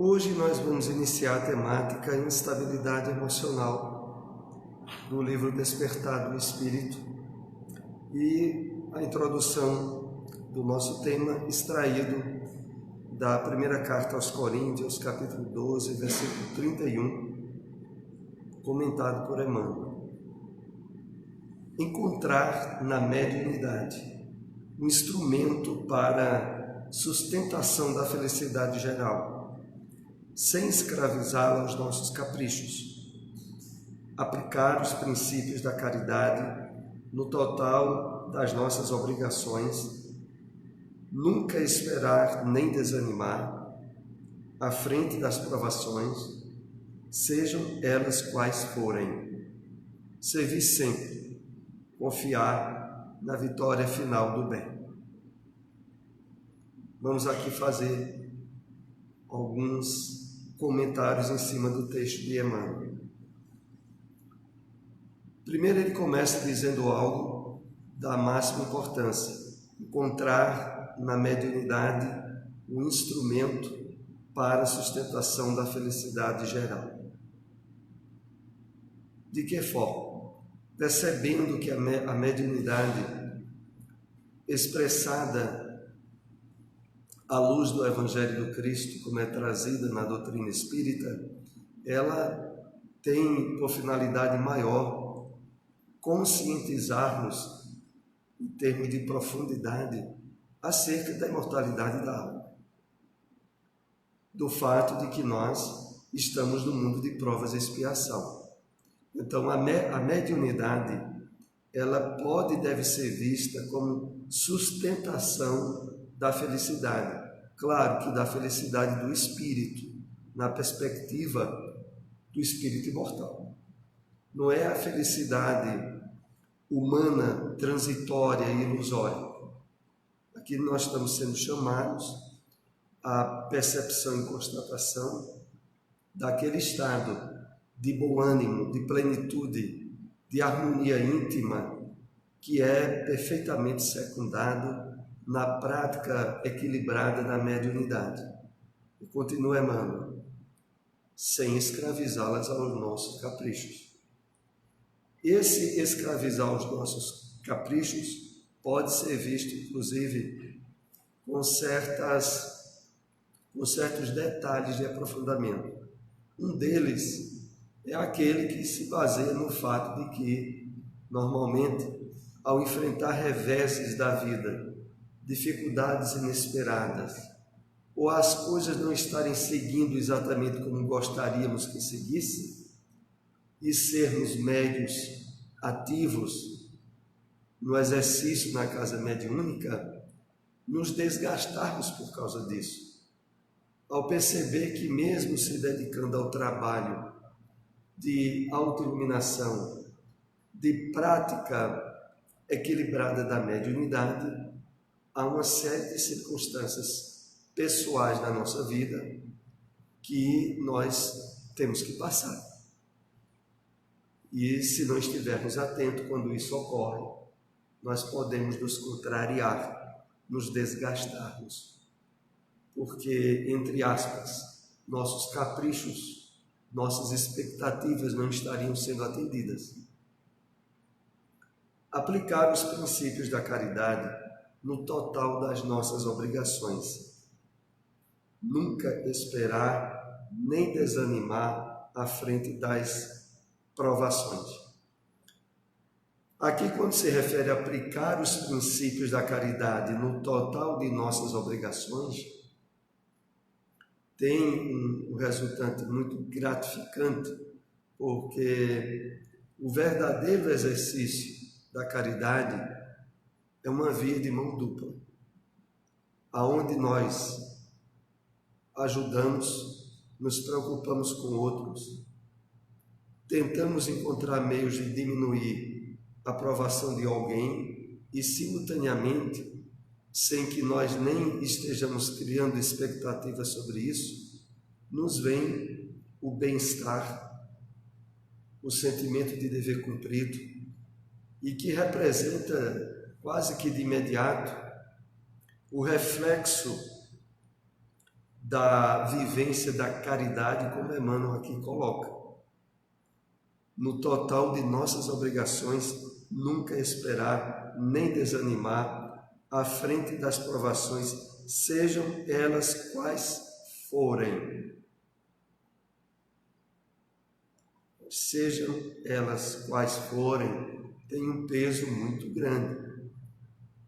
Hoje nós vamos iniciar a temática instabilidade emocional do livro Despertar do Espírito e a introdução do nosso tema extraído da primeira carta aos Coríntios, capítulo 12, versículo 31, comentado por Emmanuel. Encontrar na mediunidade um instrumento para sustentação da felicidade geral, sem escravizá-la aos nossos caprichos. Aplicar os princípios da caridade no total das nossas obrigações, nunca esperar nem desanimar à frente das provações, sejam elas quais forem. Servir sempre, confiar na vitória final do bem. Vamos aqui fazer alguns comentários em cima do texto de Emmanuel. Primeiro ele começa dizendo algo da máxima importância: encontrar na mediunidade um instrumento para a sustentação da felicidade geral. De que forma? Percebendo que a mediunidade expressada à luz do Evangelho do Cristo, como é trazida na doutrina espírita, ela tem por finalidade maior conscientizar-nos, em termos de profundidade, acerca da imortalidade da alma, do fato de que nós estamos no mundo de provas e expiação. Então, a mediunidade, ela pode e deve ser vista como sustentação da felicidade. Claro que da felicidade do espírito, na perspectiva do espírito imortal. Não é a felicidade humana, transitória e ilusória. Aqui nós estamos sendo chamados à percepção e constatação daquele estado de bom ânimo, de plenitude, de harmonia íntima, que é perfeitamente secundado na prática equilibrada da mediunidade. E continua Emmanuel, sem escravizá-las aos nossos caprichos. Esse escravizar os nossos caprichos pode ser visto, inclusive, com certos detalhes de aprofundamento. Um deles é aquele que se baseia no fato de que, normalmente, ao enfrentar reveses da vida, dificuldades inesperadas, ou as coisas não estarem seguindo exatamente como gostaríamos que seguissem, e sermos médios ativos no exercício na casa mediúnica, nos desgastarmos por causa disso, ao perceber que mesmo se dedicando ao trabalho de autoiluminação, de prática equilibrada da mediunidade, há uma série de circunstâncias pessoais na nossa vida que nós temos que passar. E se não estivermos atentos quando isso ocorre, nós podemos nos contrariar, nos desgastarmos, porque, entre aspas, nossos caprichos, nossas expectativas não estariam sendo atendidas. Aplicar os princípios da caridade no total das nossas obrigações. Nunca esperar nem desanimar à frente das provações. Aqui, quando se refere a aplicar os princípios da caridade no total de nossas obrigações, tem um resultante muito gratificante, porque o verdadeiro exercício da caridade é uma via de mão dupla, aonde nós ajudamos, nos preocupamos com outros, tentamos encontrar meios de diminuir a provação de alguém e, simultaneamente, sem que nós nem estejamos criando expectativas sobre isso, nos vem o bem-estar, o sentimento de dever cumprido, e que representa quase que de imediato o reflexo da vivência da caridade, como Emmanuel aqui coloca. No total de nossas obrigações, nunca esperar nem desanimar à frente das provações, sejam elas quais forem. Sejam elas quais forem, tem um peso muito grande,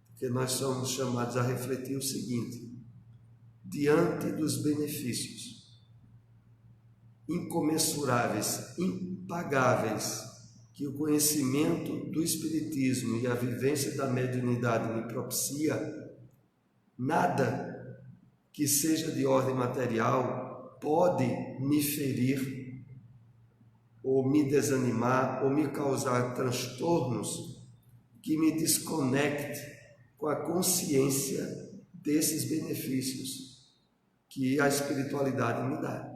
porque nós somos chamados a refletir o seguinte: diante dos benefícios incomensuráveis, impagáveis, que o conhecimento do Espiritismo e a vivência da mediunidade me propicia, nada que seja de ordem material pode me ferir, ou me desanimar, ou me causar transtornos que me desconecte com a consciência desses benefícios que a espiritualidade me dá.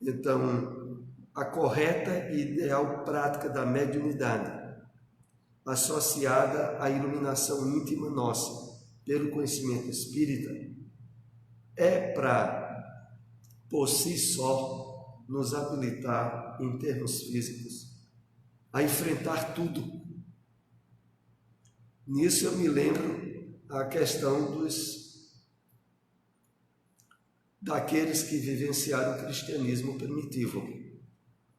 Então, a correta e ideal prática da mediunidade, associada à iluminação íntima nossa pelo conhecimento espírita, é para, por si só, nos habilitar, em termos físicos, a enfrentar tudo. Nisso eu me lembro a questão daqueles que vivenciaram o cristianismo primitivo,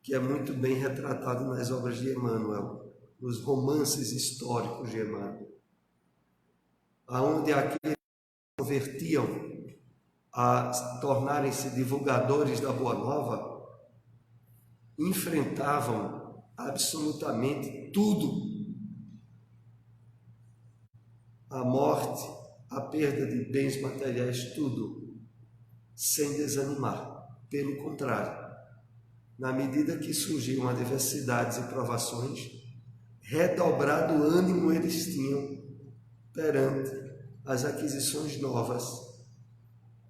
que é muito bem retratado nas obras de Emmanuel, nos romances históricos de Emmanuel, onde aqueles que se convertiam a tornarem-se divulgadores da Boa Nova, enfrentavam absolutamente tudo: a morte, a perda de bens materiais, tudo, sem desanimar. Pelo contrário, na medida que surgiam adversidades e provações, redobrado ânimo eles tinham perante as aquisições novas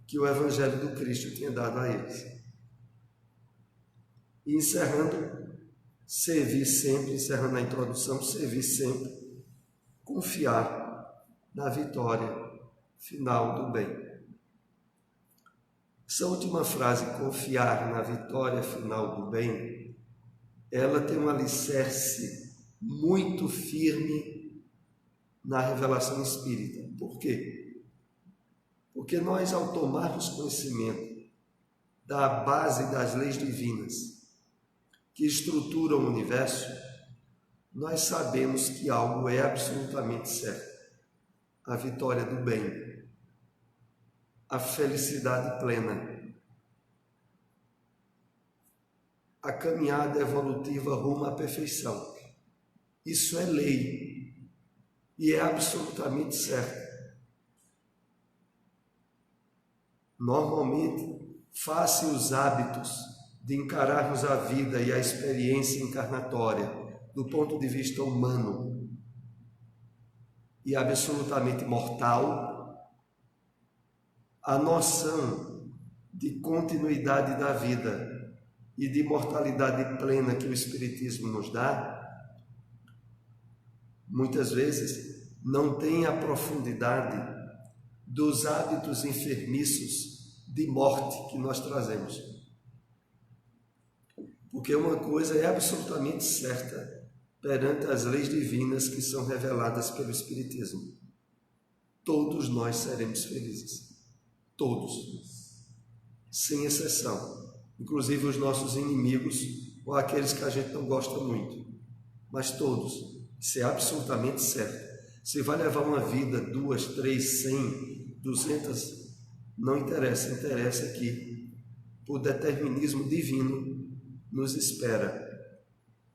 que o Evangelho do Cristo tinha dado a eles. E encerrando a introdução, servir sempre, confiar na vitória final do bem. Essa última frase, confiar na vitória final do bem, ela tem um alicerce muito firme na revelação espírita. Por quê? Porque nós, ao tomarmos conhecimento da base das leis divinas que estruturam o universo, nós sabemos que algo é absolutamente certo: a vitória do bem, a felicidade plena, a caminhada evolutiva rumo à perfeição. Isso é lei e é absolutamente certo. Normalmente, face os hábitos de encararmos a vida e a experiência encarnatória do ponto de vista humano e absolutamente mortal, a noção de continuidade da vida e de imortalidade plena que o Espiritismo nos dá, muitas vezes não tem a profundidade dos hábitos enfermiços de morte que nós trazemos. Porque uma coisa é absolutamente certa perante as leis divinas que são reveladas pelo Espiritismo: todos nós seremos felizes. Todos, sem exceção, inclusive os nossos inimigos ou aqueles que a gente não gosta muito, mas todos. Isso é absolutamente certo. Se vai levar uma vida, 2, 3, 100, 200, não interessa. Interessa que, por determinismo divino, nos espera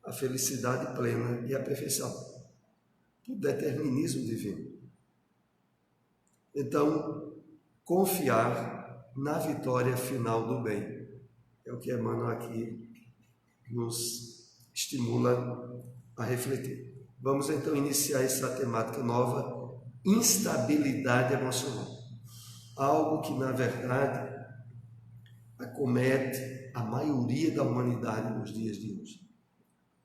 a felicidade plena e a perfeição. Por determinismo divino. Então, confiar na vitória final do bem é o que Emmanuel aqui nos estimula a refletir. Vamos então iniciar essa temática nova: instabilidade emocional. Algo que, na verdade, acomete a maioria da humanidade nos dias de hoje.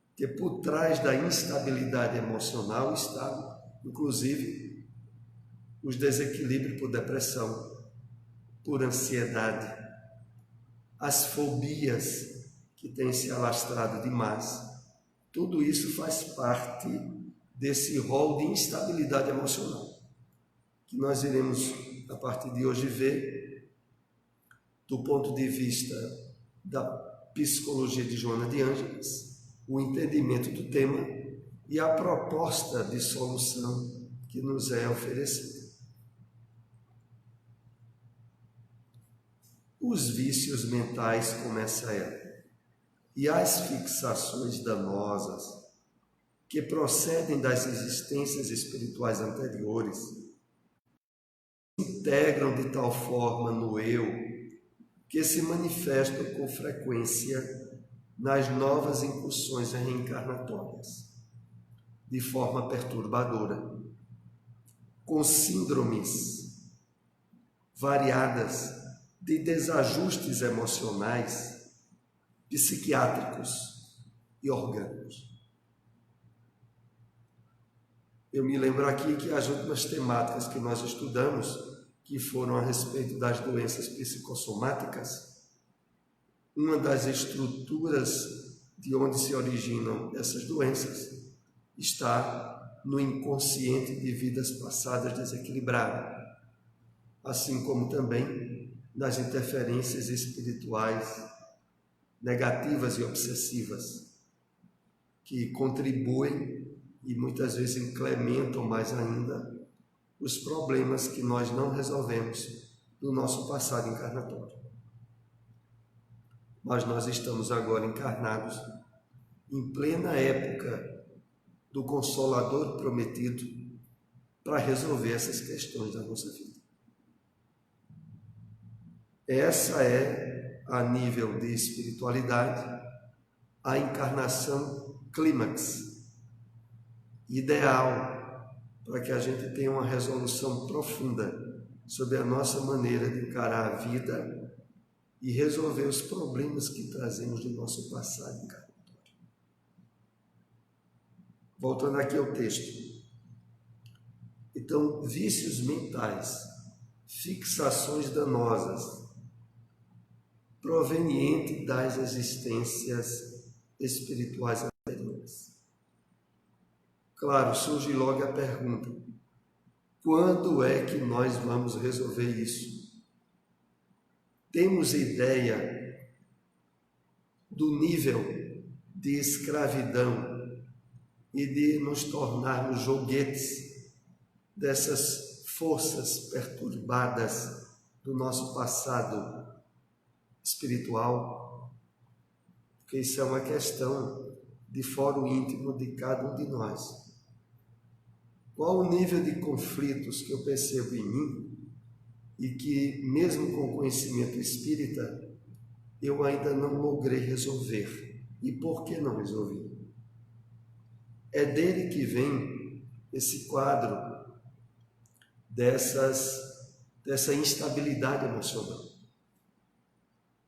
Porque por trás da instabilidade emocional está, inclusive, os desequilíbrios por depressão, por ansiedade, as fobias que têm se alastrado demais, tudo isso faz parte desse rol de instabilidade emocional, que nós iremos, a partir de hoje, ver do ponto de vista da psicologia de Joana de Ângeles, o entendimento do tema e a proposta de solução que nos é oferecida. Os vícios mentais, começa ela, e as fixações danosas que procedem das existências espirituais anteriores se integram de tal forma no eu que se manifestam com frequência nas novas incursões reencarnatórias, de forma perturbadora, com síndromes variadas de desajustes emocionais, psiquiátricos e orgânicos. Eu me lembro aqui que as últimas temáticas que nós estudamos, que foram a respeito das doenças psicossomáticas, uma das estruturas de onde se originam essas doenças está no inconsciente de vidas passadas desequilibradas, assim como também nas interferências espirituais negativas e obsessivas, que contribuem e muitas vezes incrementam mais ainda os problemas que nós não resolvemos do nosso passado encarnatório. Mas nós estamos agora encarnados em plena época do Consolador prometido para resolver essas questões da nossa vida. Essa é, a nível de espiritualidade, a encarnação clímax, ideal para que a gente tenha uma resolução profunda sobre a nossa maneira de encarar a vida e resolver os problemas que trazemos do nosso passado encarnatório. Voltando aqui ao texto. Então, vícios mentais, fixações danosas, provenientes das existências espirituais anteriores. Claro, surge logo a pergunta: quando é que nós vamos resolver isso? Temos ideia do nível de escravidão e de nos tornarmos joguetes dessas forças perturbadas do nosso passado espiritual? Porque isso é uma questão de fórum íntimo de cada um de nós. Qual o nível de conflitos que eu percebo em mim e que, mesmo com conhecimento espírita, eu ainda não logrei resolver? E por que não resolvi? É dele que vem esse quadro dessa instabilidade emocional,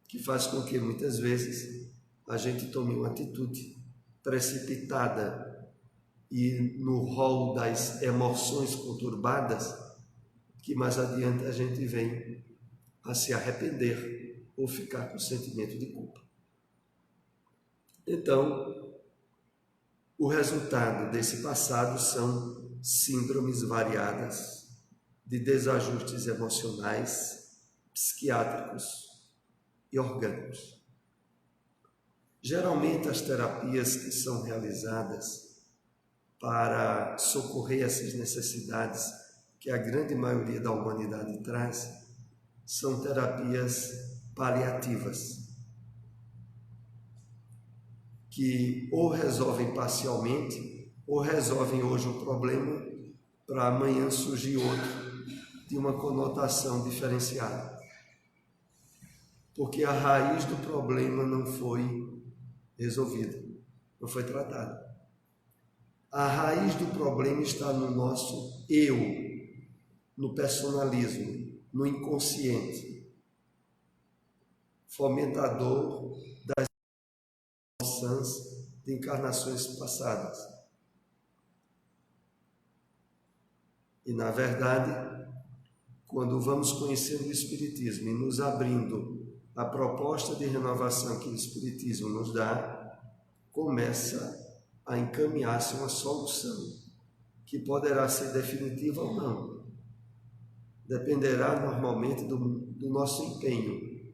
que faz com que muitas vezes a gente tome uma atitude precipitada e no rol das emoções conturbadas, que mais adiante a gente vem a se arrepender ou ficar com sentimento de culpa. Então, o resultado desse passado são síndromes variadas de desajustes emocionais, psiquiátricos e orgânicos. Geralmente, as terapias que são realizadas para socorrer essas necessidades que a grande maioria da humanidade traz são terapias paliativas, que ou resolvem parcialmente, ou resolvem hoje o problema para amanhã surgir outro de uma conotação diferenciada. Porque a raiz do problema não foi resolvida, não foi tratada. A raiz do problema está no nosso eu, no personalismo, no inconsciente, fomentador das emoções de encarnações passadas. E, na verdade, quando vamos conhecendo o Espiritismo e nos abrindo à proposta de renovação que o Espiritismo nos dá, começa a encaminhar-se uma solução que poderá ser definitiva ou não. Dependerá normalmente do nosso empenho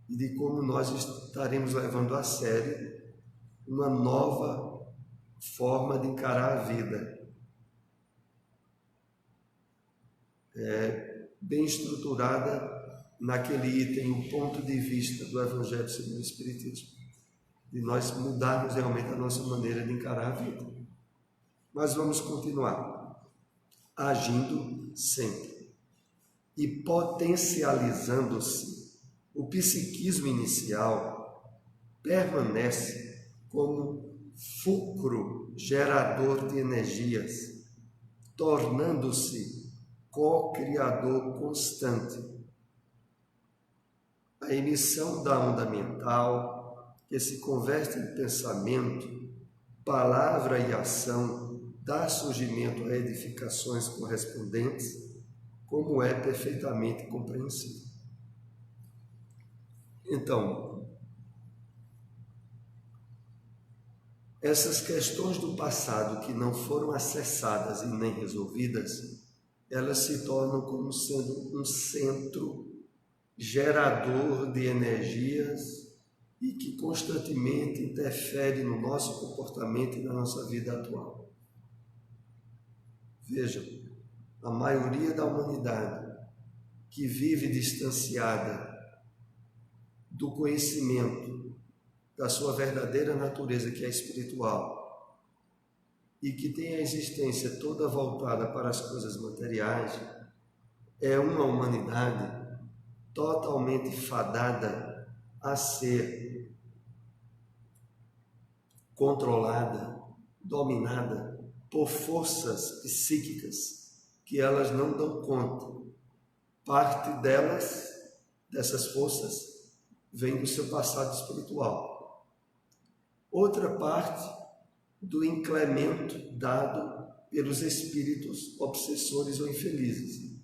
e de como nós estaremos levando a sério uma nova forma de encarar a vida. Bem estruturada naquele item, o ponto de vista do Evangelho segundo o Espiritismo, de nós mudarmos realmente a nossa maneira de encarar a vida. Mas vamos continuar agindo sempre e potencializando-se. O psiquismo inicial permanece como fulcro gerador de energias, tornando-se co-criador constante. A emissão da onda mental, que se converte em pensamento, palavra e ação, dá surgimento a edificações correspondentes, como é perfeitamente compreensível. Então, essas questões do passado que não foram acessadas e nem resolvidas, elas se tornam como sendo um centro gerador de energias e que constantemente interfere no nosso comportamento e na nossa vida atual. Vejam, a maioria da humanidade que vive distanciada do conhecimento da sua verdadeira natureza, que é espiritual, e que tem a existência toda voltada para as coisas materiais, é uma humanidade totalmente fadada a ser controlada, dominada por forças psíquicas que elas não dão conta. Parte delas, dessas forças, vem do seu passado espiritual. Outra parte do incremento dado pelos espíritos obsessores ou infelizes.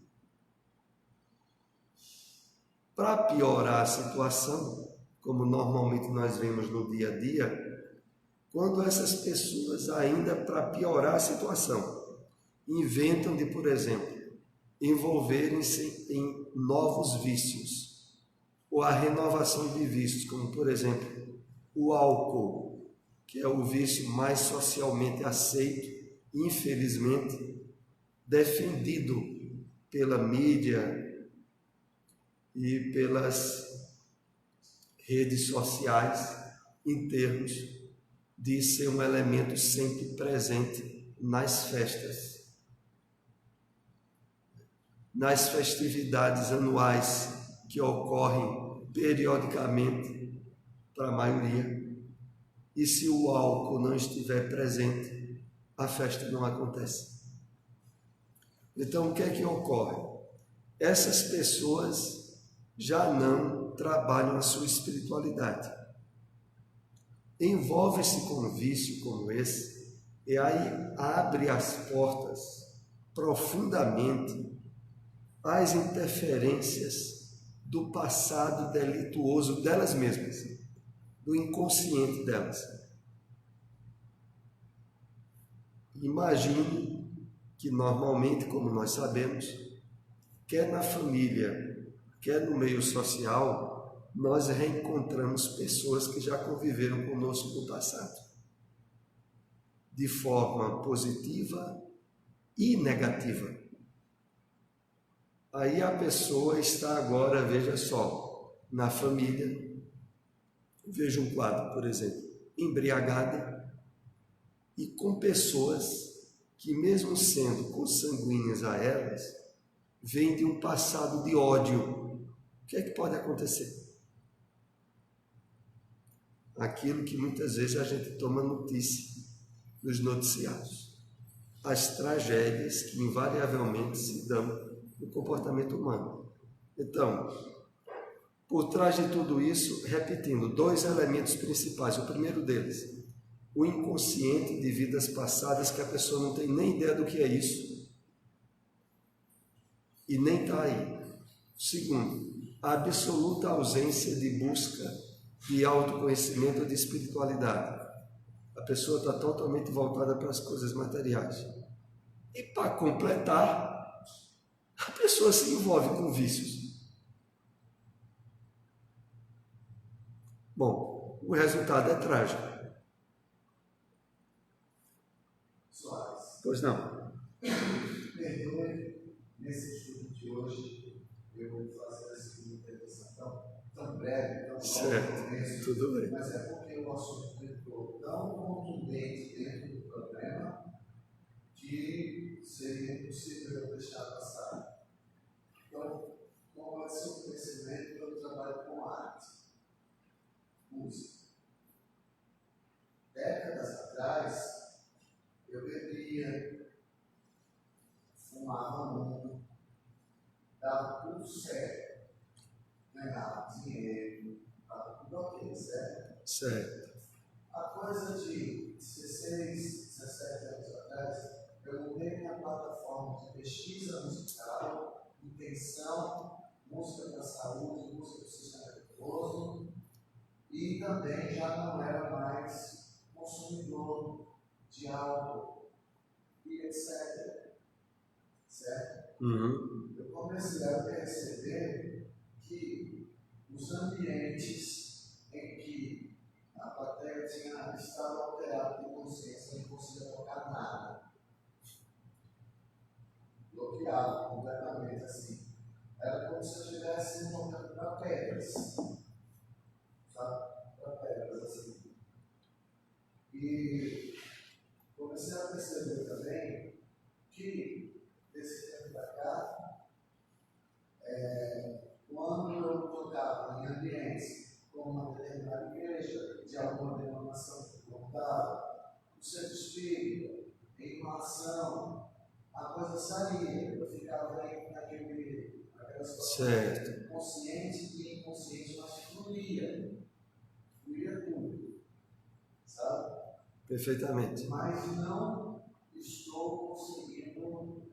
Para piorar a situação, como normalmente nós vemos no dia a dia, quando essas pessoas, ainda para piorar a situação, inventam de, por exemplo, envolverem-se em novos vícios, ou a renovação de vícios, como, por exemplo, o álcool, que é o vício mais socialmente aceito, infelizmente, defendido pela mídia e pelas redes sociais, em termos de ser um elemento sempre presente nas festas, nas festividades anuais que ocorrem periodicamente para a maioria. E se o álcool não estiver presente, a festa não acontece. Então, o que é que ocorre? Essas pessoas já não trabalham a sua espiritualidade. Envolve-se com um vício como esse, e aí abre as portas profundamente às interferências do passado delituoso delas mesmas, do inconsciente delas. Imagine que normalmente, como nós sabemos, quer na família, quer no meio social, nós reencontramos pessoas que já conviveram conosco no passado, de forma positiva e negativa. Aí a pessoa está agora, veja só, na família. Veja um quadro, por exemplo, embriagada e com pessoas que, mesmo sendo consanguíneas a elas, vêm de um passado de ódio. O que é que pode acontecer? Aquilo que muitas vezes a gente toma notícia nos noticiários. As tragédias que invariavelmente se dão no comportamento humano. Então, por trás de tudo isso, repetindo, dois elementos principais. O primeiro deles, o inconsciente de vidas passadas, que a pessoa não tem nem ideia do que é isso. e nem está aí. Segundo, a absoluta ausência de busca de autoconhecimento ou de espiritualidade. A pessoa está totalmente voltada para as coisas materiais. E para completar, a pessoa se envolve com vícios. Bom, o resultado é trágico. Pois não. Perdoe, nesse estudo de hoje, eu vou fazer a seguinte intervenção tão breve, tão certo, tudo bem. Mas é porque o assunto entrou tão contundente dentro do problema que seria impossível eu deixar passar. Então, como é seu conhecimento, eu trabalho com arte, música. Décadas atrás, eu bebia, fumava muito, dava tudo certo, ganhava dinheiro, estava tudo ok, certo? Certo. A coisa de 16, 17 anos atrás, eu mudei minha plataforma de pesquisa musical, intenção, música para a saúde, música para o sistema nervoso, e também já não era mais consumidor de álcool e etc. Certo? Uhum. Eu comecei a perceber que os ambientes em que a plateia estava alterada de consciência, não conseguia tocar nada. Bloqueado completamente assim. Era como se eu estivesse tocando para pedras. Sabe? Para pedras assim. E comecei a perceber também que, desse tempo para cá, quando eu tocava em ambientes como uma determinada igreja, de alguma denominação que contava, o centro espírita, em uma ação, a coisa saía, eu ficava naquela situação certo. consciente e inconsciente, mas fluía tudo, sabe? Perfeitamente. Mas não estou conseguindo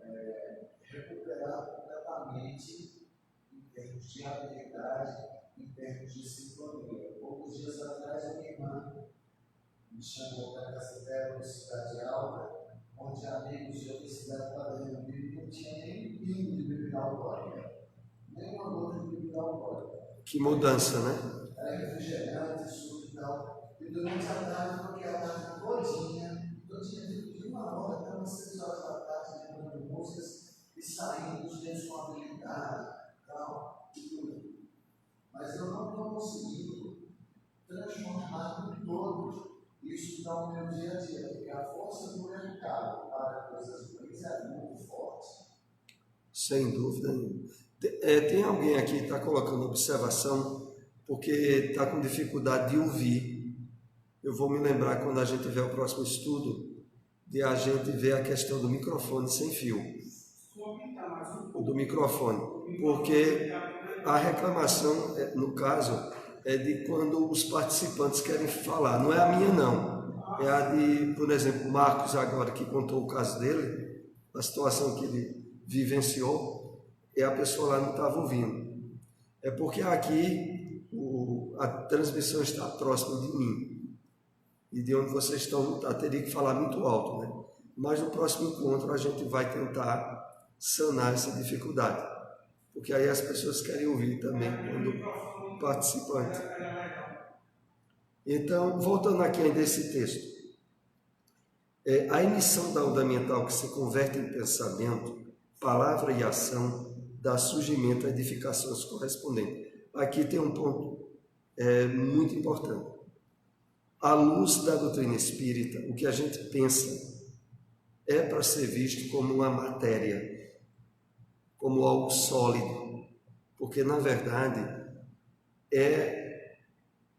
recuperar completamente em termos de habilidade, em termos de sintonia. Poucos dias atrás, a minha irmã me chamou para a casa dela, uma cidade alta, onde amigos de outra cidade estavam lendo Bíblia e não tinha nem pingo de bebida alcoólica, nem uma gota de bebida alcoólica. Que mudança, né? Era refrigerante, suco e tal. E durante a tarde, porque a tarde todinha, de 1 hora até umas 6 horas da tarde, lembrando músicas e saindo dos dentes com habilidade, tal, e tudo. Mas eu não estou conseguindo transformar em todo isso no meu dia a dia, porque a força do mercado para coisas ruins é muito forte. Sem dúvida nenhuma. Tem alguém aqui que está colocando observação porque está com dificuldade de ouvir. Eu vou me lembrar, quando a gente tiver o próximo estudo, de a gente ver a questão do microfone sem fio. O do microfone. Porque a reclamação, no caso, é de quando os participantes querem falar. Não é a minha, não. É a de, por exemplo, o Marcos agora, que contou o caso dele, a situação que ele vivenciou, e a pessoa lá não estava ouvindo. É porque aqui a transmissão está próxima de mim. E de onde vocês estão, teria que falar muito alto, né? Mas no próximo encontro a gente vai tentar sanar essa dificuldade. Porque aí as pessoas querem ouvir também quando participante. Então, voltando aqui ainda a esse texto. A emissão da onda mental que se converte em pensamento, palavra e ação, dá surgimento a edificações correspondentes. Aqui tem um ponto muito importante. À luz da doutrina espírita, o que a gente pensa é para ser visto como uma matéria, como algo sólido, porque na verdade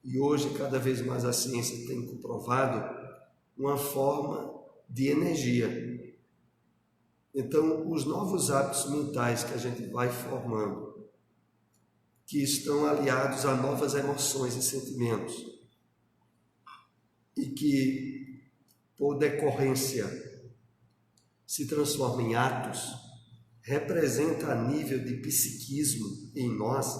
e hoje cada vez mais a ciência tem comprovado, uma forma de energia. Então, os novos hábitos mentais que a gente vai formando, que estão aliados a novas emoções e sentimentos, e que, por decorrência, se transformam em atos, representa a nível de psiquismo em nós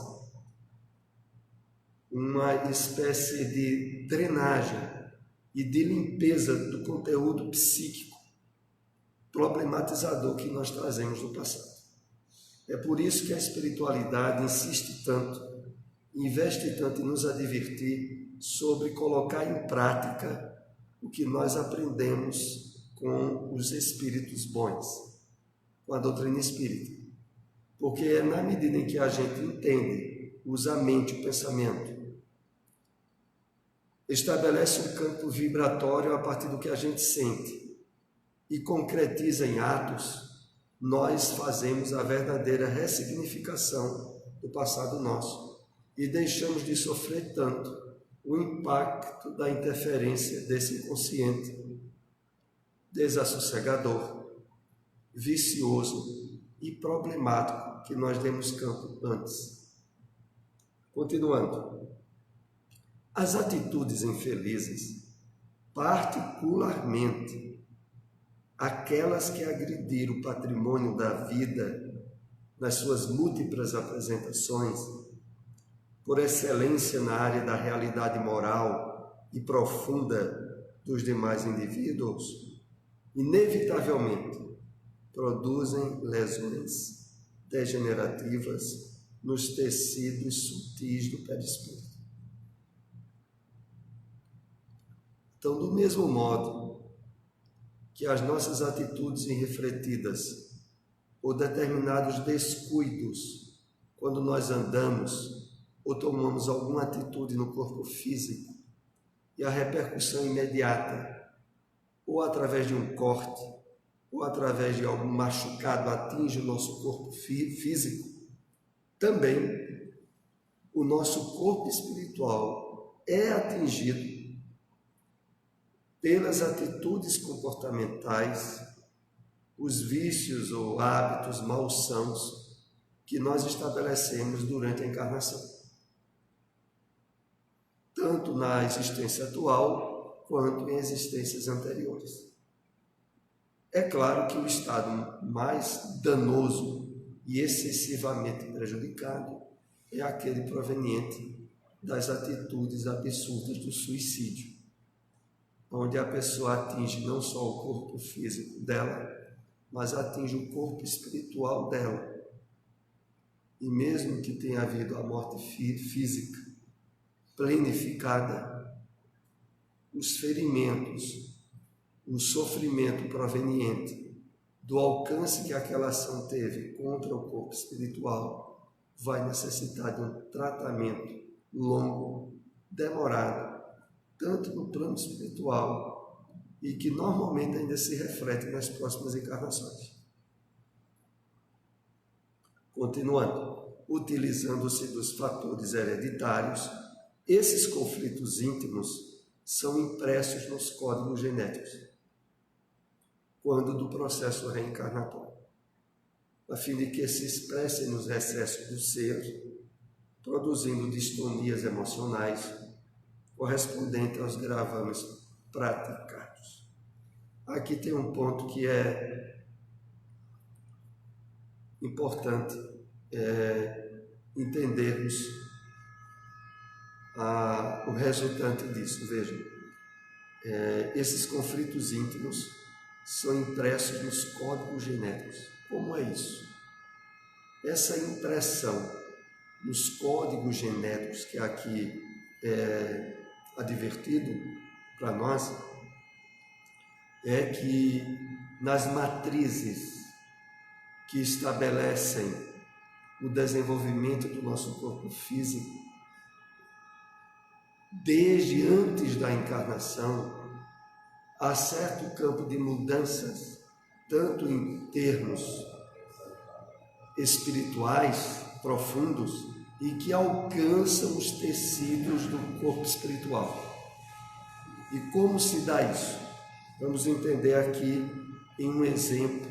uma espécie de drenagem e de limpeza do conteúdo psíquico problematizador que nós trazemos do passado. É por isso que a espiritualidade insiste tanto, investe tanto em nos advertir sobre colocar em prática o que nós aprendemos com os espíritos bons, com a doutrina espírita. Porque é na medida em que a gente entende, usa a mente, o pensamento, estabelece um campo vibratório a partir do que a gente sente e concretiza em atos, nós fazemos a verdadeira ressignificação do passado nosso e deixamos de sofrer tanto o impacto da interferência desse inconsciente desassossegador, vicioso e problemático que nós demos campo antes. Continuando. As atitudes infelizes, particularmente aquelas que agrediram o patrimônio da vida nas suas múltiplas apresentações, por excelência na área da realidade moral e profunda dos demais indivíduos, inevitavelmente produzem lesões degenerativas nos tecidos sutis do perispírito. Então, do mesmo modo que as nossas atitudes irrefletidas ou determinados descuidos quando nós andamos ou tomamos alguma atitude no corpo físico e a repercussão imediata, ou através de um corte, ou através de algum machucado atinge o nosso corpo físico, também o nosso corpo espiritual é atingido pelas atitudes comportamentais, os vícios ou hábitos malsãos que nós estabelecemos durante a encarnação, tanto na existência atual quanto em existências anteriores. É claro que o estado mais danoso e excessivamente prejudicado é aquele proveniente das atitudes absurdas do suicídio, onde a pessoa atinge não só o corpo físico dela, mas atinge o corpo espiritual dela. E mesmo que tenha havido a morte física planificada, os ferimentos, o sofrimento proveniente do alcance que aquela ação teve contra o corpo espiritual vai necessitar de um tratamento longo, demorado, tanto no plano espiritual e que normalmente ainda se reflete nas próximas encarnações. Continuando, utilizando-se dos fatores hereditários, esses conflitos íntimos são impressos nos códigos genéticos, quando do processo reencarnatório, a fim de que se expressem nos recessos do ser, produzindo distonias emocionais correspondentes aos gravames praticados. Aqui tem um ponto que é importante entendermos o resultante disso. Vejam, esses conflitos íntimos são impressos nos códigos genéticos. Como é isso? Essa impressão nos códigos genéticos que aqui é advertido para nós é que nas matrizes que estabelecem o desenvolvimento do nosso corpo físico, desde antes da encarnação, há certo campo de mudanças, tanto em termos espirituais profundos e que alcançam os tecidos do corpo espiritual. E como se dá isso? Vamos entender aqui em um exemplo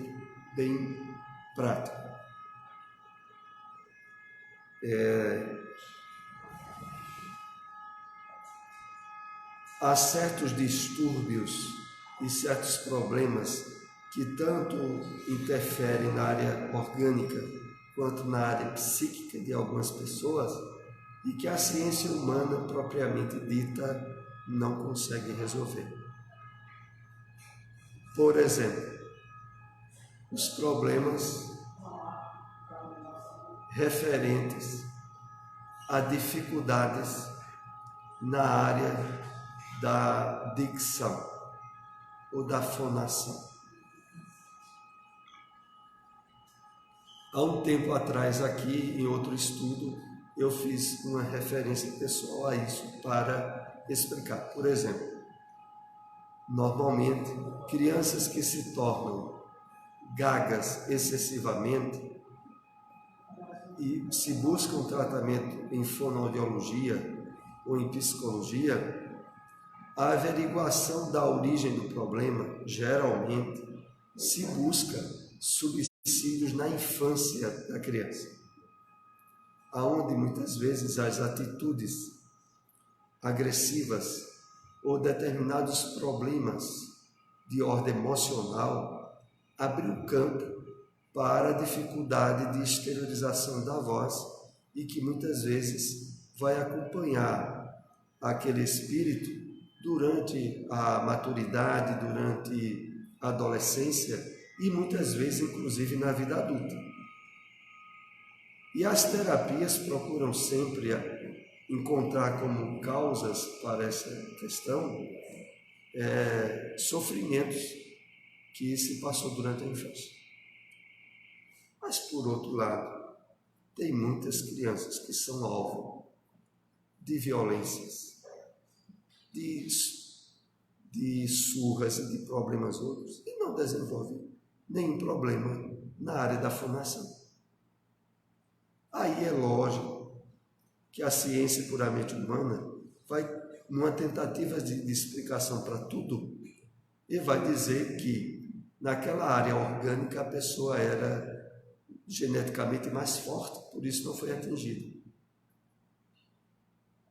bem prático. Há certos distúrbios e certos problemas que tanto interferem na área orgânica quanto na área psíquica de algumas pessoas e que a ciência humana propriamente dita não consegue resolver. Por exemplo, os problemas referentes a dificuldades na área da dicção ou da fonação. Há um tempo atrás, aqui em outro estudo, eu fiz uma referência pessoal a isso para explicar. Por exemplo, normalmente, crianças que se tornam gagas excessivamente e se busca um tratamento em fonoaudiologia ou em psicologia, a averiguação da origem do problema, geralmente, se busca subsídios na infância da criança, aonde muitas vezes as atitudes agressivas ou determinados problemas de ordem emocional abrem o campo para a dificuldade de exteriorização da voz e que muitas vezes vai acompanhar aquele espírito durante a maturidade, durante a adolescência e muitas vezes, inclusive, na vida adulta. E as terapias procuram sempre encontrar como causas para essa questão sofrimentos que se passou durante a infância. Mas, por outro lado, tem muitas crianças que são alvo de violências, de surras e de problemas outros, e não desenvolvem nenhum problema na área da fonação. Aí é lógico que a ciência puramente humana vai, numa tentativa de explicação para tudo, e vai dizer que naquela área orgânica a pessoa era geneticamente mais forte, por isso não foi atingida.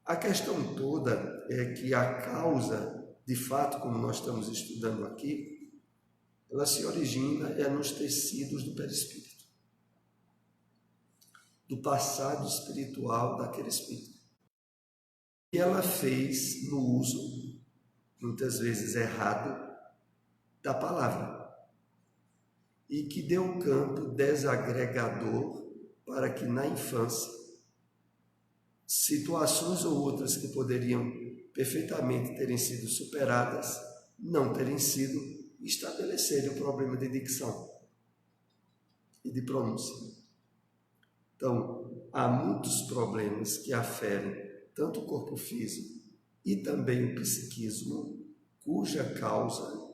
A questão toda é que a causa, de fato, como nós estamos estudando aqui, ela se origina nos tecidos do perispírito, do passado espiritual daquele espírito. E ela fez no uso, muitas vezes errado, da palavra, e que deu campo desagregador para que na infância situações ou outras que poderiam perfeitamente terem sido superadas, não terem sido, estabelecerem o problema de dicção e de pronúncia. Então, há muitos problemas que aferem tanto o corpo físico e também o psiquismo, cuja causa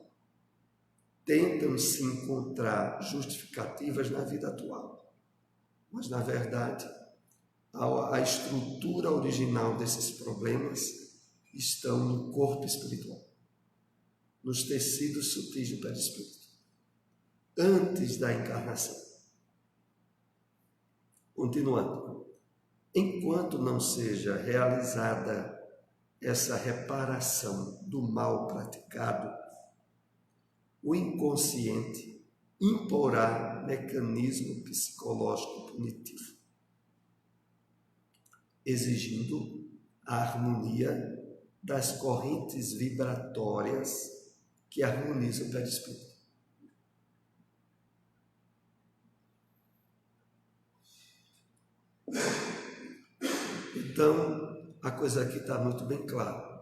tentam se encontrar justificativas na vida atual. Mas, na verdade, a estrutura original desses problemas estão no corpo espiritual, nos tecidos sutis do perispírito, antes da encarnação. Continuando, enquanto não seja realizada essa reparação do mal praticado, o inconsciente imporá mecanismo psicológico punitivo, exigindo a harmonia das correntes vibratórias que harmonizam o perispírito. Então, a coisa aqui está muito bem clara.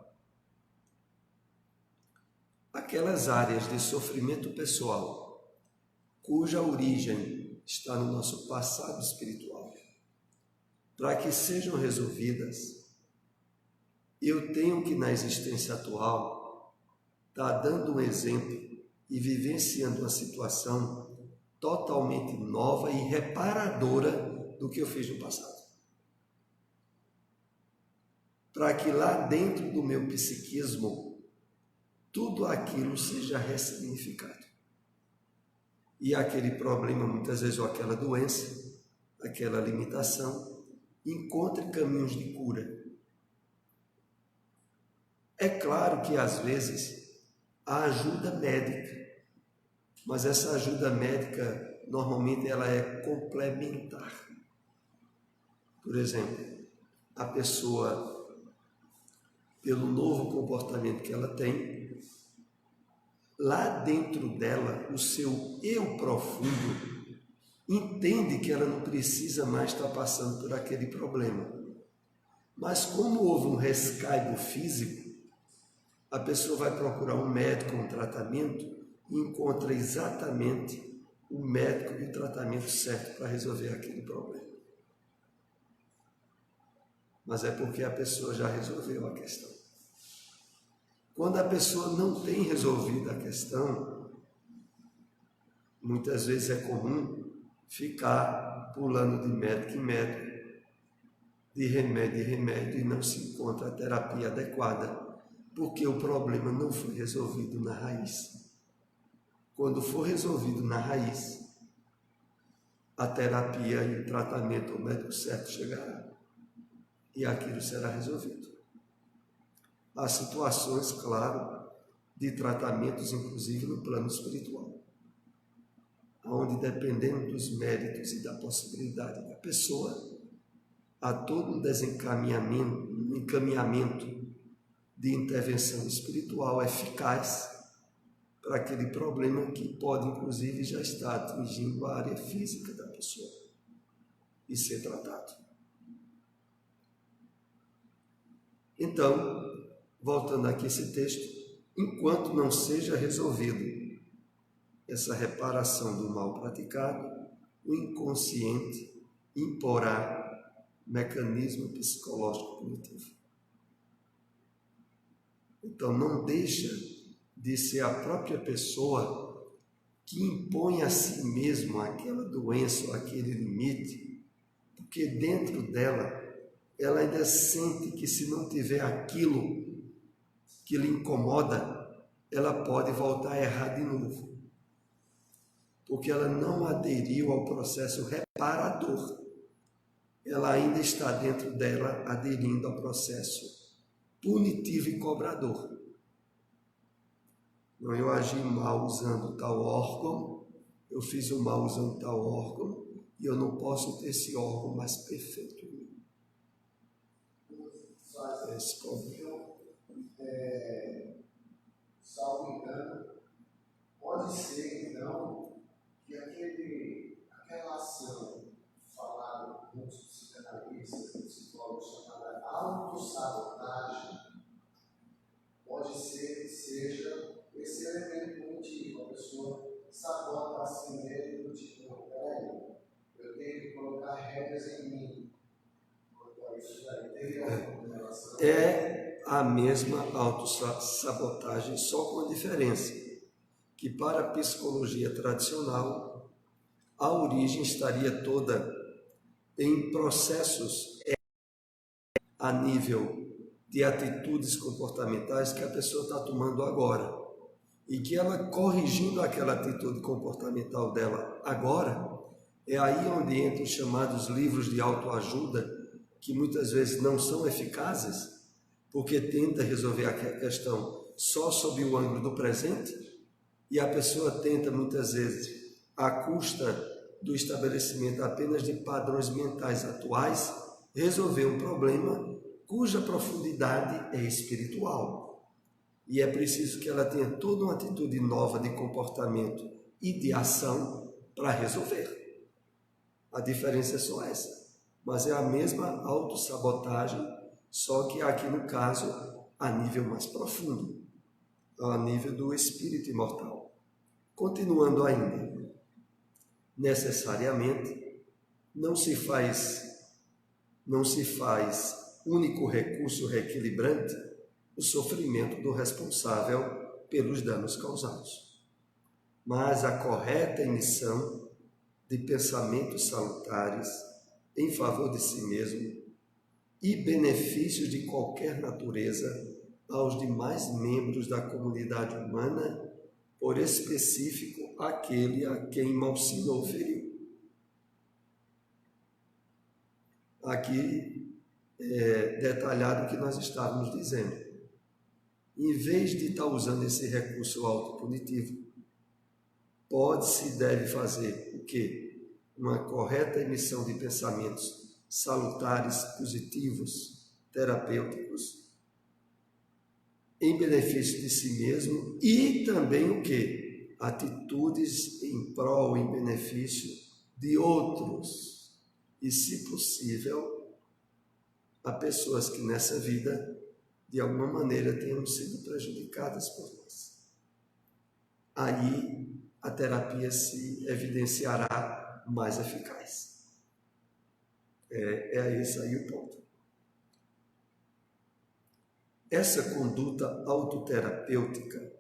Aquelas áreas de sofrimento pessoal, cuja origem está no nosso passado espiritual, para que sejam resolvidas, eu tenho que, na existência atual, estar dando um exemplo e vivenciando uma situação totalmente nova e reparadora do que eu fiz no passado. Para que lá dentro do meu psiquismo, tudo aquilo seja ressignificado. E aquele problema, muitas vezes, ou aquela doença, aquela limitação, encontre caminhos de cura. É claro que, às vezes, a ajuda médica mas essa ajuda médica, normalmente, ela é complementar. Por exemplo, a pessoa, pelo novo comportamento que ela tem, lá dentro dela, o seu eu profundo entende que ela não precisa mais estar passando por aquele problema. Mas como houve um rescaldo físico, a pessoa vai procurar um médico, um tratamento, e encontra exatamente o médico e o tratamento certo para resolver aquele problema. Mas é porque a pessoa já resolveu a questão. Quando a pessoa não tem resolvido a questão, muitas vezes é comum ficar pulando de médico em médico, de remédio em remédio, e não se encontra a terapia adequada, porque o problema não foi resolvido na raiz. Quando for resolvido na raiz, a terapia e o tratamento, o médico certo chegará, e aquilo será resolvido. Há situações, claro, de tratamentos, inclusive no plano espiritual, onde, dependendo dos méritos e da possibilidade da pessoa, há todo um encaminhamento de intervenção espiritual eficaz para aquele problema que pode, inclusive, já estar atingindo a área física da pessoa e ser tratado. Então, voltando aqui a esse texto, enquanto não seja resolvido essa reparação do mal praticado, o inconsciente imporá mecanismo psicológico punitivo. Então, não deixa de ser a própria pessoa que impõe a si mesmo aquela doença ou aquele limite, porque dentro dela, ela ainda sente que se não tiver aquilo que lhe incomoda, ela pode voltar a errar de novo, porque ela não aderiu ao processo reparador. Ela ainda está dentro dela aderindo ao processo punitivo e cobrador. Não, eu agi mal usando tal órgão, eu fiz o mal usando tal órgão, e eu não posso ter esse órgão mais perfeito em mim. Esse problema. Salvo engano, pode ser, então, que aquela ação falada por muitos psicanalistas e psicólogos chamada autossabotagem, pode ser que seja esse elemento punitivo. A pessoa sabota a si mesma do tipo, não, peraí, eu tenho que colocar regras em mim. Quanto a isso daí, teria alguma relação? É a mesma autossabotagem, só com a diferença que, para a psicologia tradicional, a origem estaria toda em processos a nível de atitudes comportamentais que a pessoa está tomando agora, e que ela, corrigindo aquela atitude comportamental dela agora, é aí onde entram os chamados livros de autoajuda, que muitas vezes não são eficazes, porque tenta resolver a questão só sob o ângulo do presente, e a pessoa tenta muitas vezes, à custa do estabelecimento apenas de padrões mentais atuais, resolver um problema cuja profundidade é espiritual. E é preciso que ela tenha toda uma atitude nova de comportamento e de ação para resolver. A diferença é só essa, mas é a mesma autossabotagem, só que aqui no caso a nível mais profundo, a nível do espírito imortal. Continuando ainda, necessariamente não se faz único recurso reequilibrante o sofrimento do responsável pelos danos causados, mas a correta emissão de pensamentos salutares em favor de si mesmo e benefícios de qualquer natureza aos demais membros da comunidade humana, por específico aquele a quem Malsino feriu. Aqui é detalhado o que nós estávamos dizendo. Em vez de estar usando esse recurso autopunitivo pode-se e deve fazer o quê? Uma correta emissão de pensamentos salutares, positivos, terapêuticos, em benefício de si mesmo e também o quê? Atitudes em prol, em benefício de outros. E, se possível, a pessoas que nessa vida, de alguma maneira, tenham sido prejudicadas por nós. Aí a terapia se evidenciará mais eficaz. É esse aí o ponto. Essa conduta autoterapêutica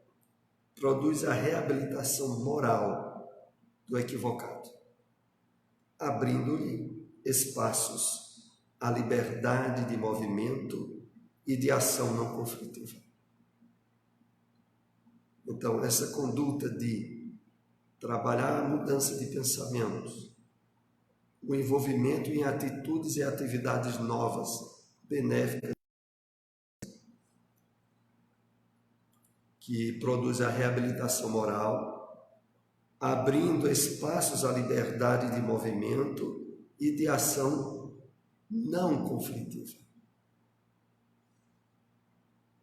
produz a reabilitação moral do equivocado, abrindo-lhe espaços à liberdade de movimento e de ação não conflitiva. Então, essa conduta de trabalhar a mudança de pensamentos, o envolvimento em atitudes e atividades novas, benéficas, que produz a reabilitação moral, abrindo espaços à liberdade de movimento e de ação não conflitiva.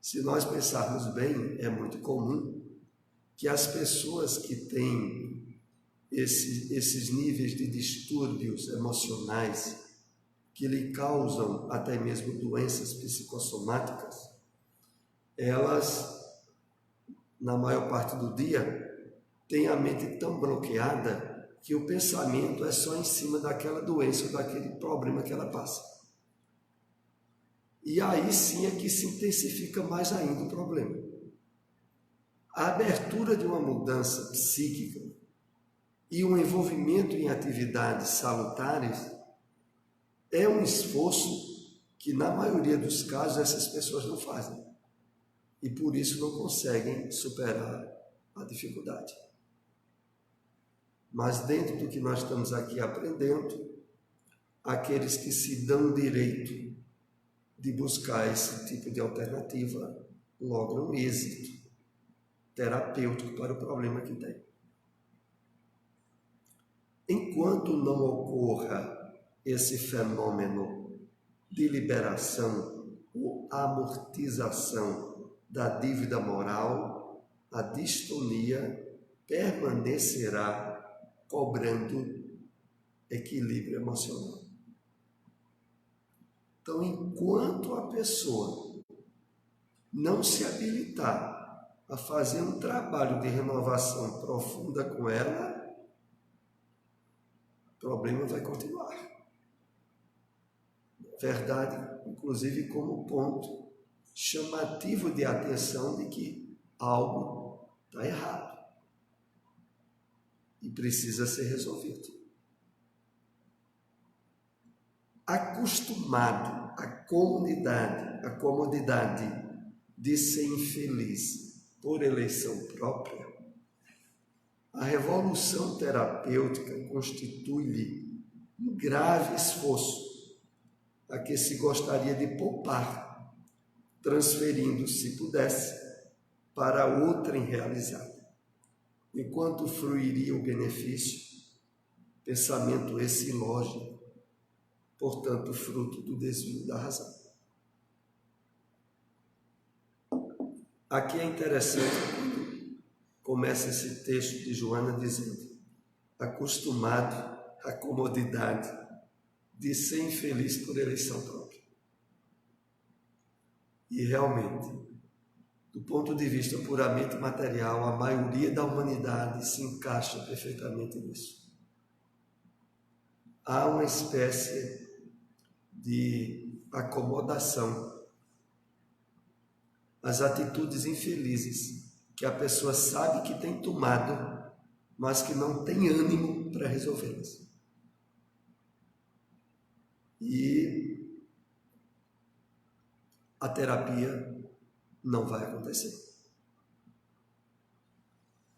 Se nós pensarmos bem, é muito comum que as pessoas que têm esses níveis de distúrbios emocionais que lhe causam até mesmo doenças psicossomáticas, elas, na maior parte do dia, têm a mente tão bloqueada que o pensamento é só em cima daquela doença ou daquele problema que ela passa. E aí sim é que se intensifica mais ainda o problema. A abertura de uma mudança psíquica e um envolvimento em atividades salutares é um esforço que, na maioria dos casos, essas pessoas não fazem. E por isso não conseguem superar a dificuldade. Mas dentro do que nós estamos aqui aprendendo, aqueles que se dão o direito de buscar esse tipo de alternativa logram êxito terapêutico para o problema que tem. Enquanto não ocorra esse fenômeno de liberação ou amortização da dívida moral, a distonia permanecerá cobrando equilíbrio emocional. Então, enquanto a pessoa não se habilitar a fazer um trabalho de renovação profunda com ela, o problema vai continuar. Verdade, inclusive como ponto chamativo de atenção de que algo está errado e precisa ser resolvido. Acostumado à comodidade de ser infeliz por eleição própria, a revolução terapêutica constitui-lhe um grave esforço a que se gostaria de poupar, transferindo, se pudesse, para outrem realizada, enquanto fruiria o benefício, pensamento esse ilógico, portanto, fruto do desvio da razão. Aqui é interessante quando começa esse texto de Joana dizendo: acostumado à comodidade de ser infeliz por eleição própria. E realmente, do ponto de vista puramente material, a maioria da humanidade se encaixa perfeitamente nisso. Há uma espécie de acomodação às atitudes infelizes que a pessoa sabe que tem tomado, mas que não tem ânimo para resolvê-las. E a terapia não vai acontecer.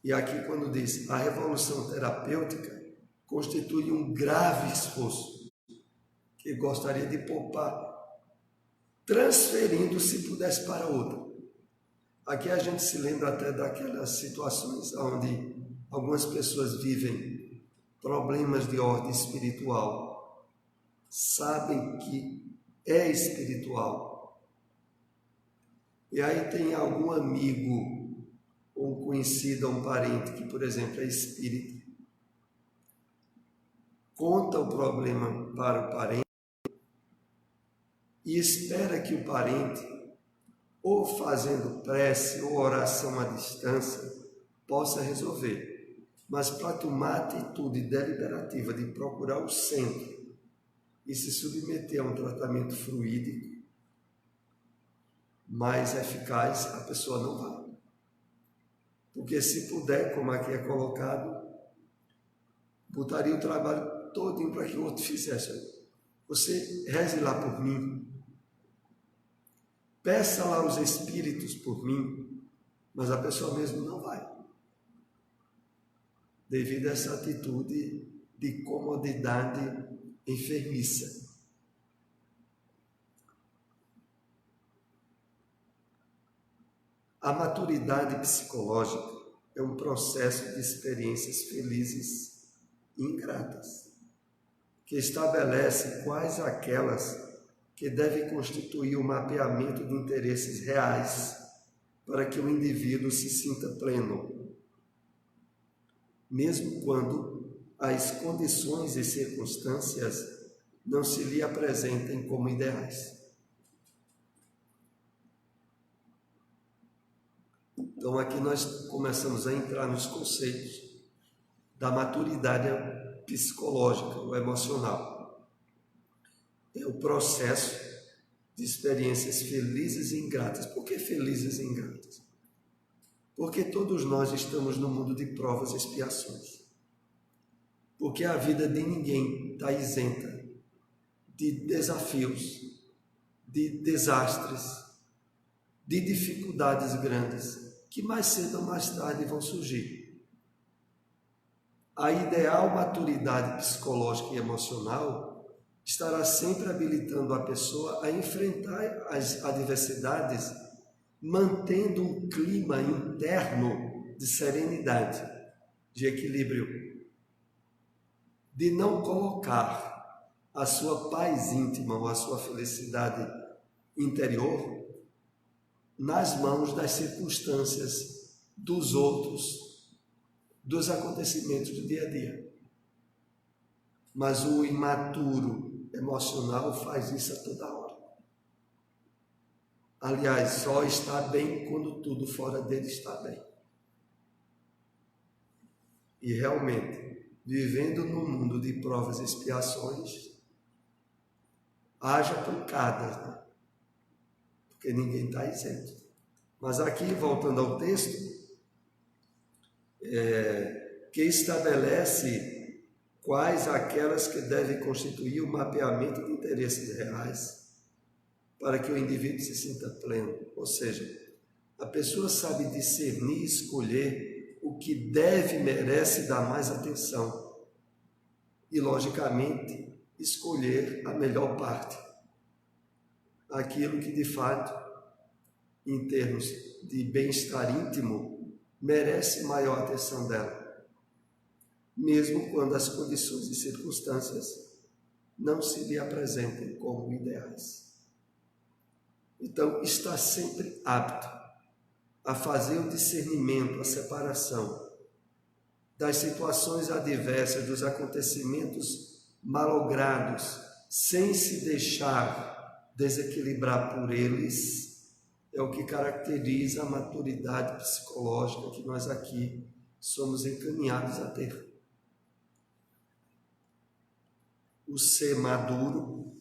E aqui quando diz a revolução terapêutica constitui um grave esforço que gostaria de poupar, transferindo, se pudesse, para outra. Aqui a gente se lembra até daquelas situações onde algumas pessoas vivem problemas de ordem espiritual, sabem que é espiritual. E aí tem algum amigo, ou um conhecido, ou um parente que, por exemplo, é espírita, conta o problema para o parente e espera que o parente, ou fazendo prece ou oração à distância, possa resolver. Mas para tomar a atitude deliberativa de procurar o centro e se submeter a um tratamento fluídico mais eficaz, a pessoa não vai. Porque se puder, como aqui é colocado, botaria o trabalho todinho para que o outro fizesse. Você reze lá por mim, peça lá os espíritos por mim, mas a pessoa mesmo não vai, devido a essa atitude de comodidade enfermiça. A maturidade psicológica é um processo de experiências felizes e ingratas, que estabelece quais aquelas que devem constituir o mapeamento de interesses reais para que o indivíduo se sinta pleno, mesmo quando as condições e circunstâncias não se lhe apresentem como ideais. Então aqui nós começamos a entrar nos conceitos da maturidade psicológica ou emocional. É o processo de experiências felizes e ingratas. Por que felizes e ingratas? Porque todos nós estamos no mundo de provas e expiações. Porque a vida de ninguém está isenta de desafios, de desastres, de dificuldades grandes, que mais cedo ou mais tarde vão surgir. A ideal maturidade psicológica e emocional estará sempre habilitando a pessoa a enfrentar as adversidades, mantendo um clima interno de serenidade, de equilíbrio, de não colocar a sua paz íntima ou a sua felicidade interior nas mãos das circunstâncias, dos outros, dos acontecimentos do dia a dia. Mas o imaturo emocional faz isso a toda hora. Aliás, só está bem quando tudo fora dele está bem. E realmente, vivendo num mundo de provas e expiações, haja pancadas, né? Porque ninguém está isento. Mas aqui, voltando ao texto, que estabelece quais aquelas que devem constituir o mapeamento de interesses reais para que o indivíduo se sinta pleno. Ou seja, a pessoa sabe discernir e escolher o que deve e merece dar mais atenção e, logicamente, escolher a melhor parte, aquilo que de fato, em termos de bem-estar íntimo, merece maior atenção dela, mesmo quando as condições e circunstâncias não se lhe apresentem como ideais. Então, está sempre apto a fazer o discernimento, a separação das situações adversas, dos acontecimentos malogrados, sem se deixar desequilibrar por eles, é o que caracteriza a maturidade psicológica que nós aqui somos encaminhados a ter. O ser maduro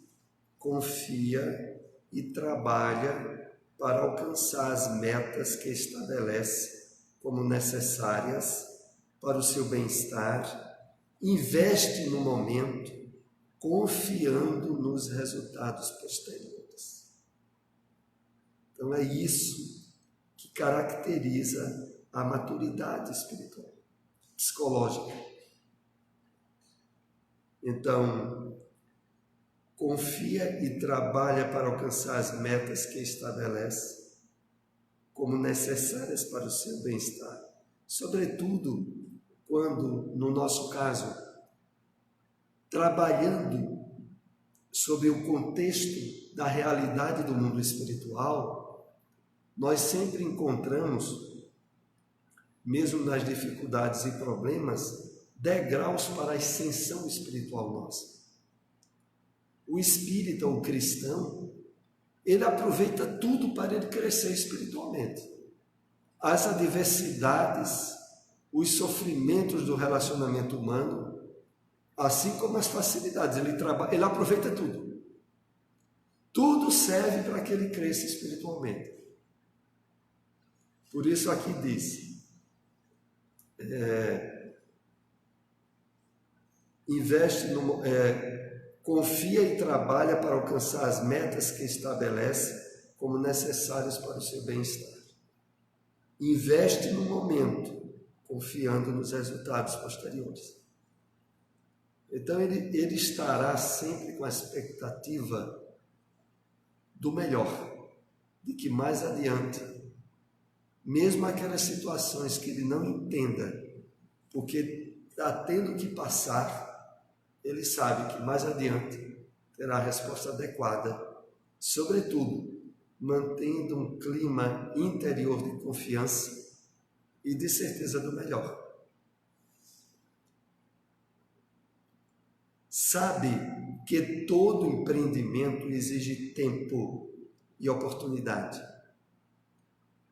confia e trabalha para alcançar as metas que estabelece como necessárias para o seu bem-estar, investe no momento, confiando nos resultados posteriores. Então é isso que caracteriza a maturidade espiritual, psicológica. Então, confia e trabalha para alcançar as metas que estabelece como necessárias para o seu bem-estar, sobretudo quando, no nosso caso, trabalhando sob o contexto da realidade do mundo espiritual, nós sempre encontramos, mesmo nas dificuldades e problemas, degraus para a ascensão espiritual nossa. O espírita, o cristão, ele aproveita tudo para ele crescer espiritualmente. As adversidades, os sofrimentos do relacionamento humano, assim como as facilidades, ele aproveita tudo. Tudo serve para que ele cresça espiritualmente. Por isso aqui diz, confia e trabalha para alcançar as metas que estabelece como necessárias para o seu bem-estar. Investe no momento, confiando nos resultados posteriores. Então ele estará sempre com a expectativa do melhor, de que mais adiante, mesmo aquelas situações que ele não entenda, porque está tendo que passar, ele sabe que mais adiante terá a resposta adequada, sobretudo mantendo um clima interior de confiança e de certeza do melhor. Sabe que todo empreendimento exige tempo e oportunidade.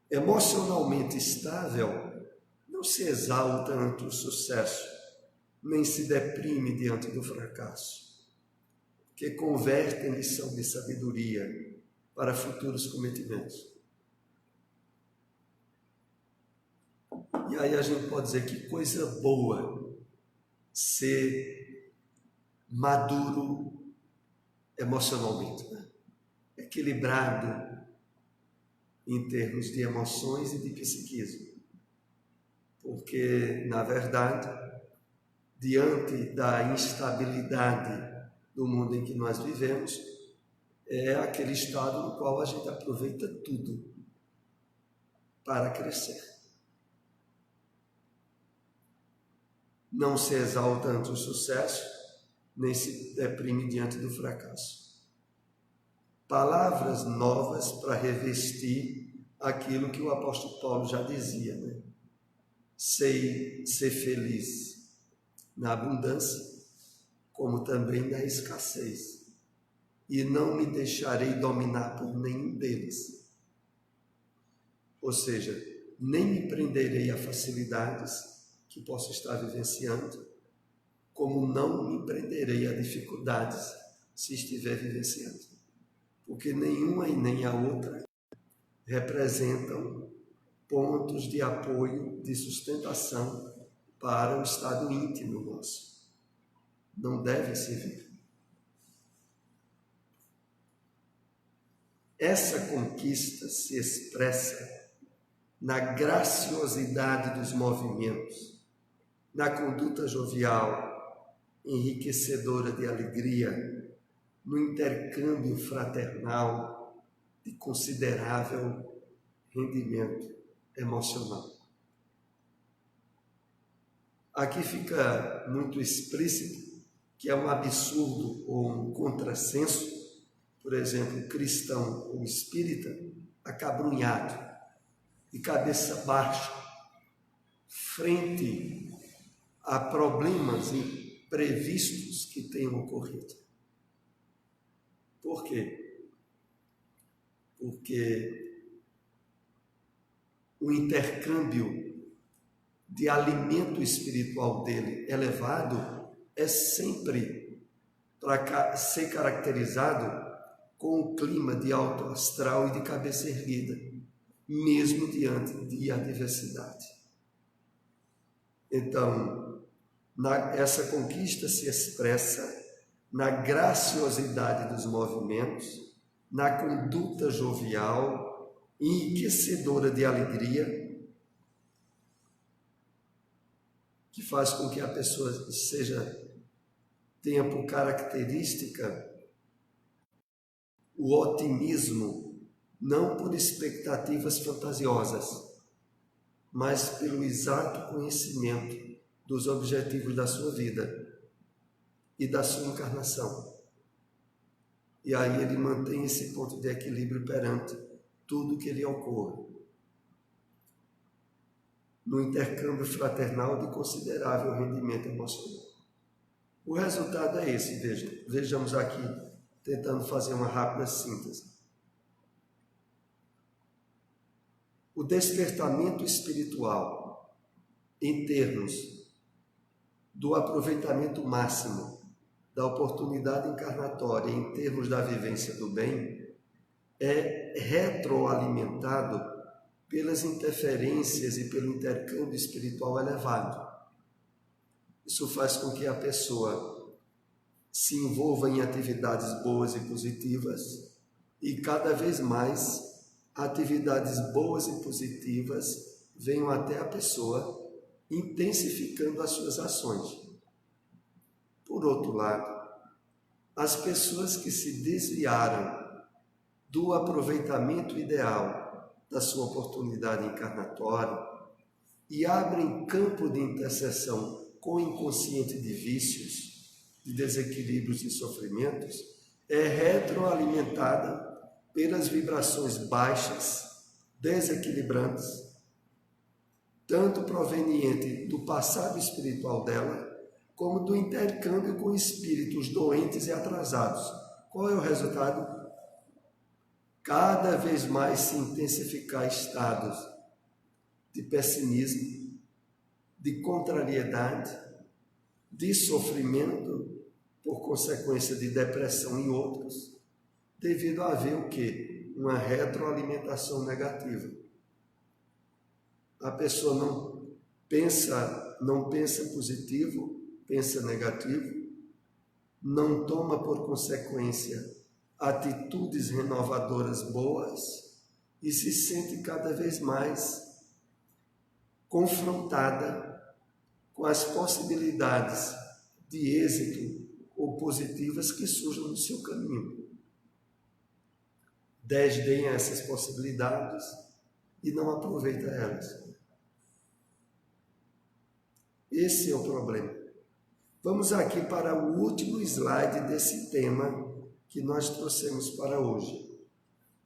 Emocionalmente estável, não se exalta ante o sucesso, nem se deprime diante do fracasso, que converte em lição de sabedoria para futuros cometimentos. E aí a gente pode dizer que coisa boa ser maduro emocionalmente, né? Equilibrado em termos de emoções e de psiquismo. Porque, na verdade, diante da instabilidade do mundo em que nós vivemos, é aquele estado no qual a gente aproveita tudo para crescer. Não se exalta ante o sucesso, nem se deprime diante do fracasso. Palavras novas para revestir aquilo que o apóstolo Paulo já dizia, né? Sei ser feliz na abundância, como também na escassez, e não me deixarei dominar por nenhum deles. Ou seja, nem me prenderei a facilidades que posso estar vivenciando, como não me prenderei a dificuldades se estiver vivenciando. Porque nenhuma e nem a outra representam pontos de apoio, de sustentação para o estado íntimo nosso. Não devem servir. Essa conquista se expressa na graciosidade dos movimentos, na conduta jovial, enriquecedora de alegria, no intercâmbio fraternal de considerável rendimento emocional. Aqui fica muito explícito que é um absurdo ou um contrassenso, por exemplo, cristão ou espírita, acabrunhado, de cabeça baixa, frente a problemas imprevistos que tenham ocorrido. Por quê? Porque o intercâmbio de alimento espiritual dele elevado é sempre para ser caracterizado com um clima de alto astral e de cabeça erguida, mesmo diante de adversidade. Então, essa conquista se expressa na graciosidade dos movimentos, na conduta jovial, enriquecedora de alegria, que faz com que a pessoa tenha por característica o otimismo, não por expectativas fantasiosas, mas pelo exato conhecimento dos objetivos da sua vida e da sua encarnação. E aí ele mantém esse ponto de equilíbrio perante tudo que lhe ocorre. No intercâmbio fraternal de considerável rendimento emocional. O resultado é esse, vejamos aqui, tentando fazer uma rápida síntese. O despertamento espiritual, em termos do aproveitamento máximo da oportunidade encarnatória, em termos da vivência do bem, é retroalimentado pelas interferências e pelo intercâmbio espiritual elevado. Isso faz com que a pessoa se envolva em atividades boas e positivas e cada vez mais atividades boas e positivas venham até a pessoa, intensificando as suas ações. Por outro lado, as pessoas que se desviaram do aproveitamento ideal da sua oportunidade encarnatória e abrem campo de interseção com o inconsciente de vícios, de desequilíbrios e sofrimentos, é retroalimentada pelas vibrações baixas, desequilibrantes, tanto proveniente do passado espiritual dela, como do intercâmbio com espíritos doentes e atrasados. Qual é o resultado? Cada vez mais se intensificar estados de pessimismo, de contrariedade, de sofrimento, por consequência de depressão em outros, devido a haver o quê? Uma retroalimentação negativa. A pessoa não pensa positivo, pensa negativo, não toma por consequência atitudes renovadoras boas e se sente cada vez mais confrontada com as possibilidades de êxito ou positivas que surjam no seu caminho. Desdenha essas possibilidades e não aproveita elas. Esse é o problema. Vamos aqui para o último slide desse tema que nós trouxemos para hoje,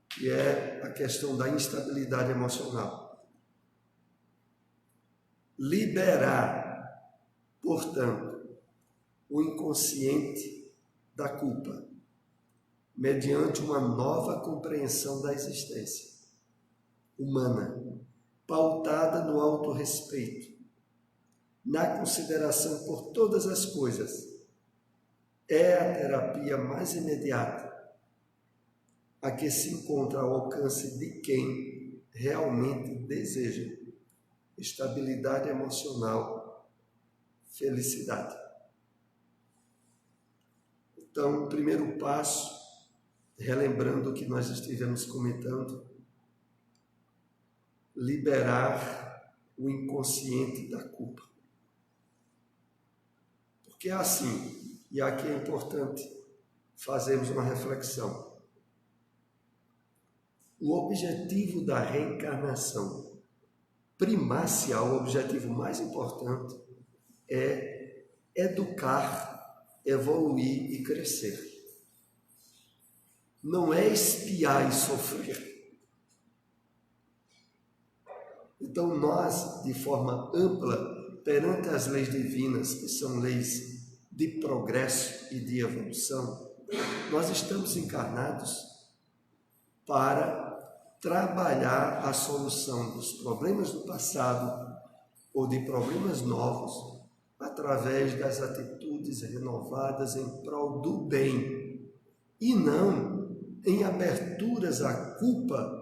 que é a questão da instabilidade emocional. Liberar, portanto, o inconsciente da culpa, mediante uma nova compreensão da existência humana, pautada no autorrespeito, na consideração por todas as coisas, é a terapia mais imediata, a que se encontra ao alcance de quem realmente deseja estabilidade emocional, felicidade. Então, o primeiro passo, relembrando o que nós estivemos comentando, liberar o inconsciente da culpa. Porque é assim, e aqui é importante fazermos uma reflexão. O objetivo da reencarnação primacial, o objetivo mais importante, é educar, evoluir e crescer. Não é espiar e sofrer. Então nós, de forma ampla, perante as leis divinas, que são leis de progresso e de evolução, nós estamos encarnados para trabalhar a solução dos problemas do passado ou de problemas novos através das atitudes renovadas em prol do bem e não em aberturas à culpa,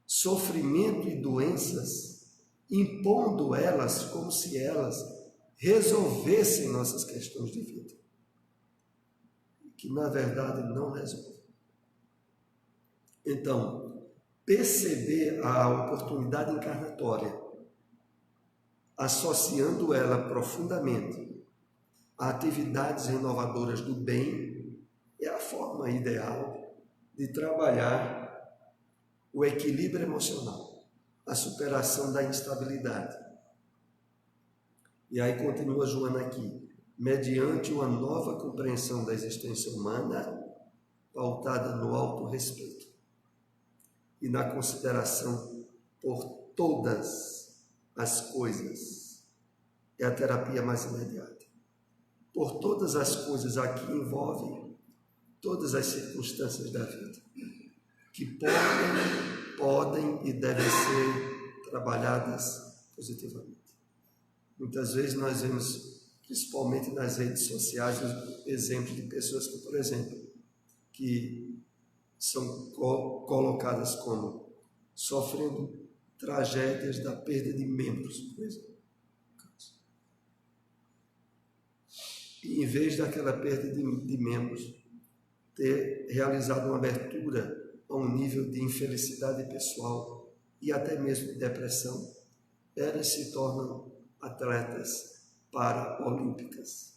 sofrimento e doenças, impondo elas como se elas resolvessem nossas questões de vida, que na verdade não resolvem. Então, perceber a oportunidade encarnatória, associando ela profundamente a atividades renovadoras do bem, é a forma ideal de trabalhar o equilíbrio emocional, a superação da instabilidade. E aí continua Joana aqui, mediante uma nova compreensão da existência humana, pautada no autorrespeito e na consideração por todas as coisas. É a terapia mais imediata. Por todas as coisas aqui envolve todas as circunstâncias da vida, que podem e devem ser trabalhadas positivamente. Muitas vezes nós vemos, principalmente nas redes sociais, exemplos de pessoas que, por exemplo, que são colocadas como sofrendo tragédias da perda de membros, por exemplo. E em vez daquela perda de membros ter realizado uma abertura a um nível de infelicidade pessoal e até mesmo de depressão, elas se tornam atletas paraolímpicas.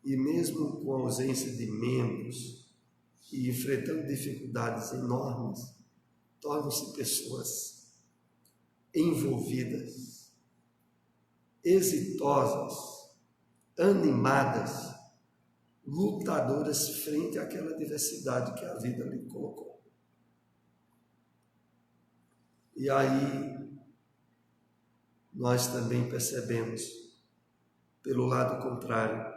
E mesmo com a ausência de membros e enfrentando dificuldades enormes, tornam-se pessoas envolvidas, exitosas, animadas, lutadoras frente àquela diversidade que a vida lhe colocou. E aí nós também percebemos, pelo lado contrário,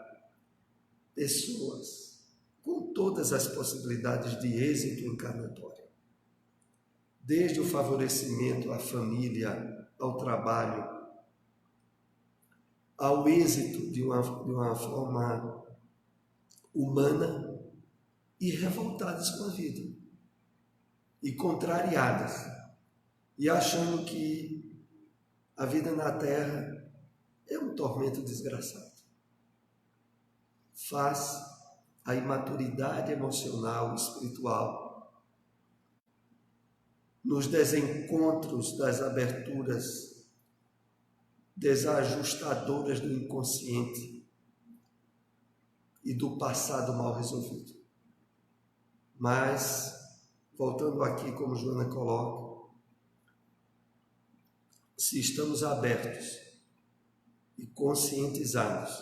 pessoas com todas as possibilidades de êxito encarnatório, desde o favorecimento à família, ao trabalho, ao êxito de uma forma humana, e revoltadas com a vida, e contrariadas, e achando que a vida na Terra é um tormento desgraçado. Faz a imaturidade emocional e espiritual, nos desencontros das aberturas desajustadoras do inconsciente e do passado mal resolvido. Mas, voltando aqui, como Joana coloca, se estamos abertos e conscientizados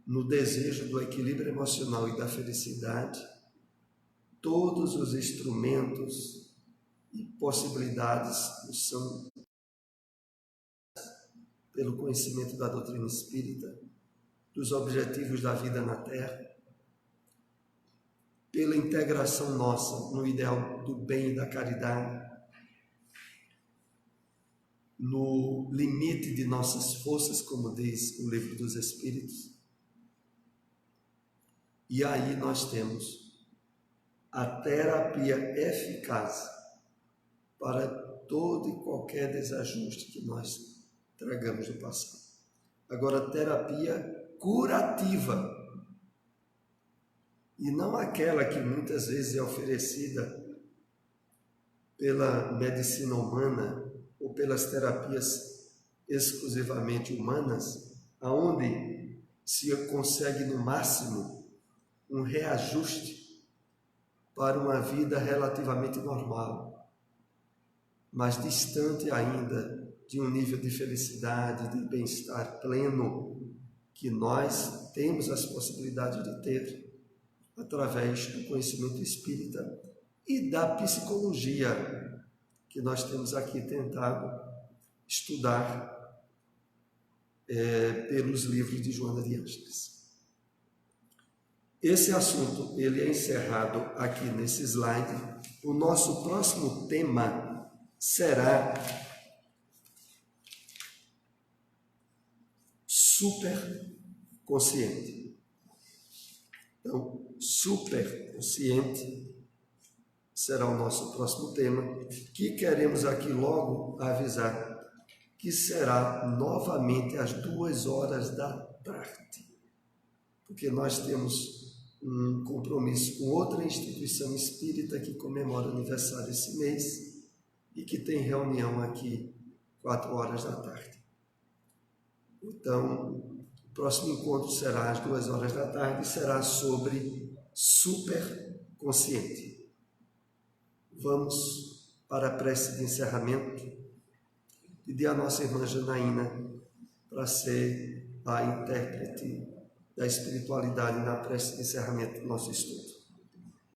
no desejo do equilíbrio emocional e da felicidade, todos os instrumentos e possibilidades nos são, pelo conhecimento da doutrina espírita, dos objetivos da vida na Terra, pela integração nossa no ideal do bem e da caridade, no limite de nossas forças, como diz o Livro dos Espíritos. E aí nós temos a terapia eficaz para todo e qualquer desajuste que nós tragamos do passado. Agora, terapia curativa, e não aquela que muitas vezes é oferecida pela medicina humana ou pelas terapias exclusivamente humanas, aonde se consegue no máximo um reajuste para uma vida relativamente normal, mas distante ainda de um nível de felicidade, de bem-estar pleno que nós temos as possibilidades de ter através do conhecimento espírita e da psicologia que nós temos aqui tentado estudar pelos livros de Joana de Ângeles. Esse assunto ele é encerrado aqui nesse slide. O nosso próximo tema será superconsciente. Então, superconsciente será o nosso próximo tema, que queremos aqui logo avisar que será novamente às 2h da tarde, porque nós temos um compromisso com outra instituição espírita que comemora aniversário esse mês e que tem reunião aqui 4h da tarde. Então, o próximo encontro será às 2h da tarde e será sobre superconsciente. Vamos para a prece de encerramento. Pedir à nossa irmã Janaína para ser a intérprete da espiritualidade na prece de encerramento do nosso estudo.